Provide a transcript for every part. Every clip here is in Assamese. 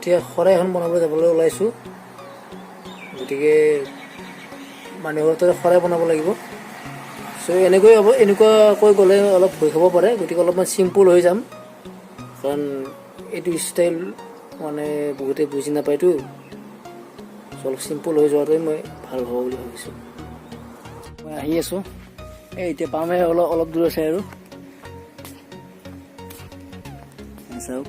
এতিয়া শৰাই এখন বনাবলৈ যাবলৈ ওলাইছোঁ। গতিকে মানুহৰ তাতে শৰাই বনাব লাগিব। চ' এনেকুৱাকৈ গ'লে অলপ ভয় খাব পাৰে, গতিকে অলপমান চিম্পুল হৈ যাম, কাৰণ এইটো ষ্টাইল মানে বহুতে বুজি নাপায়তো। অলপ চিম্পুল হৈ যোৱাটোৱে মই ভাল হ'ব বুলি ভাবিছোঁ। মই আহি আছোঁ, এতিয়া পামহে অলপ দূৰ আছে আৰু চাওক।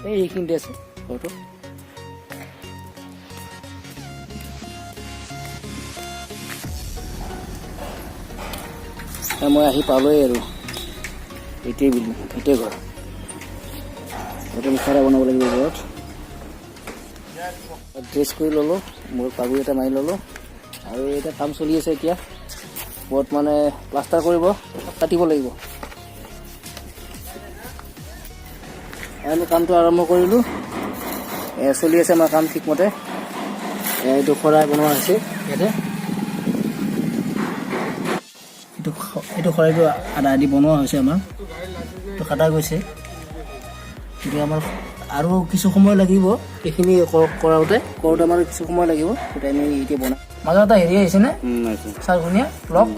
এইখিনিতে আছে ঘৰটো। মই আহি পালোৱেই আৰু এইটোৱে বিল্ডিং, এইটোৱে ঘৰ। শৰাই বনাব লাগিব ঘৰত। ড্ৰেছ কৰি ল'লোঁ, মোৰ পাগুৰি এটা মাৰি ল'লোঁ, আৰু এতিয়া কাম চলি আছে। এতিয়া ঘৰত মানে প্লাষ্টাৰ কৰিব, কাটিব লাগিব। আমি কামটো আৰম্ভ কৰিলোঁ, চলি আছে আমাৰ কাম ঠিকমতে। এইটো শৰাই বনোৱা হৈছে ইয়াতে। এইটো শৰাইটো আদা আদি বনোৱা হৈছে আমাৰ, এইটো কাটা গৈছে। গতিকে আমাৰ আৰু কিছু সময় লাগিব এইখিনি কৰোঁতে আমাৰ কিছু সময় লাগিব। গতিকে আমি এতিয়া বনাম। মাজত এটা হেৰি আহিছেনে চাৰঘুনীয়া ব্লক।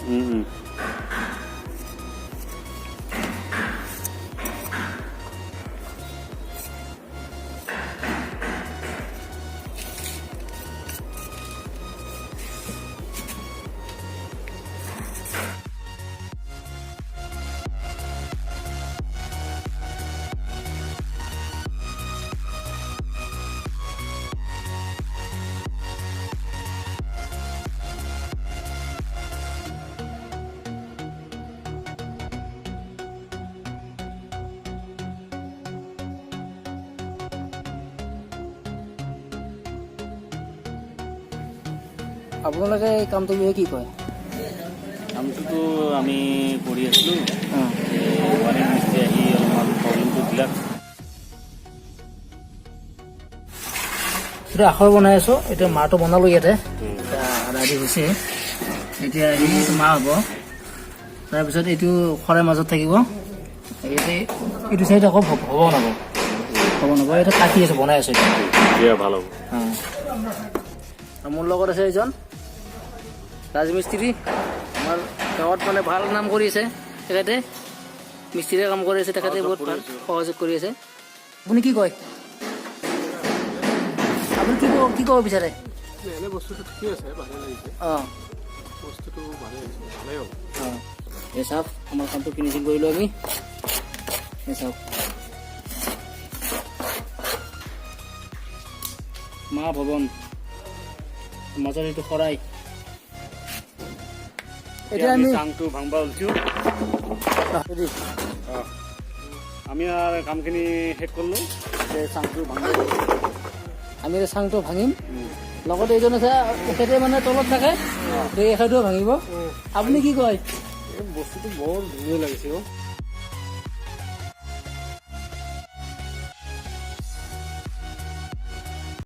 আপোনালোকে এই কামটোৰ বিষয়ে কি কয়? কামটোতো আমি কৰি আছিলোঁ, ৱাৰিং মিস্ত্ৰী আহি অলপমান প্ৰব্লেমটো দিলাক। এতিয়া আখৰ বনাই আছোঁ। এতিয়া মাহটো বনালোঁ ইয়াতে, আদি হৈছে। এতিয়া মাহ হ'ব, তাৰপিছত এইটো শৰাই মাজত থাকিব। এইটো চাইড আকৌ হ'ব নব এটা কাটি আছোঁ, বনাই আছোঁ এতিয়া ভাল হ'ব। মোৰ লগত আছে এজন ৰাজমিস্ত্ৰী, আমাৰ গাঁৱত মানে ভাল নাম কৰি আছে। তেখেতে মিস্ত্ৰীৰে কাম কৰি আছে, তেখেতে বহুত ভাল সহযোগ কৰি আছে। আপুনি কি কয়? আপুনি কি ক'ব বিচাৰে? বস্তুটো ঠিকেই আছে, ভালে লাগিছে। বস্তুটো ভালেই হ'ব। এই চাওক, আমাৰ কামটো ফিনিচিং কৰিলোঁ আমি। এই চাওক, মা ভৱন মাজত এইটো শৰাই। এতিয়া আমি চাংটো ভাঙবা ওলছোঁ। আমি কামখিনি শেষ কৰিলোঁ। চাংটো ভাঙিম, আমি চাংটো ভাঙিম। লগতে এইজন আছে, তেখেতে মানে তলত থাকে, এই এখাইটোও ভাঙিব। আপুনি কি কয়? এই বস্তুটো বৰ ধুনীয়া লাগিছে।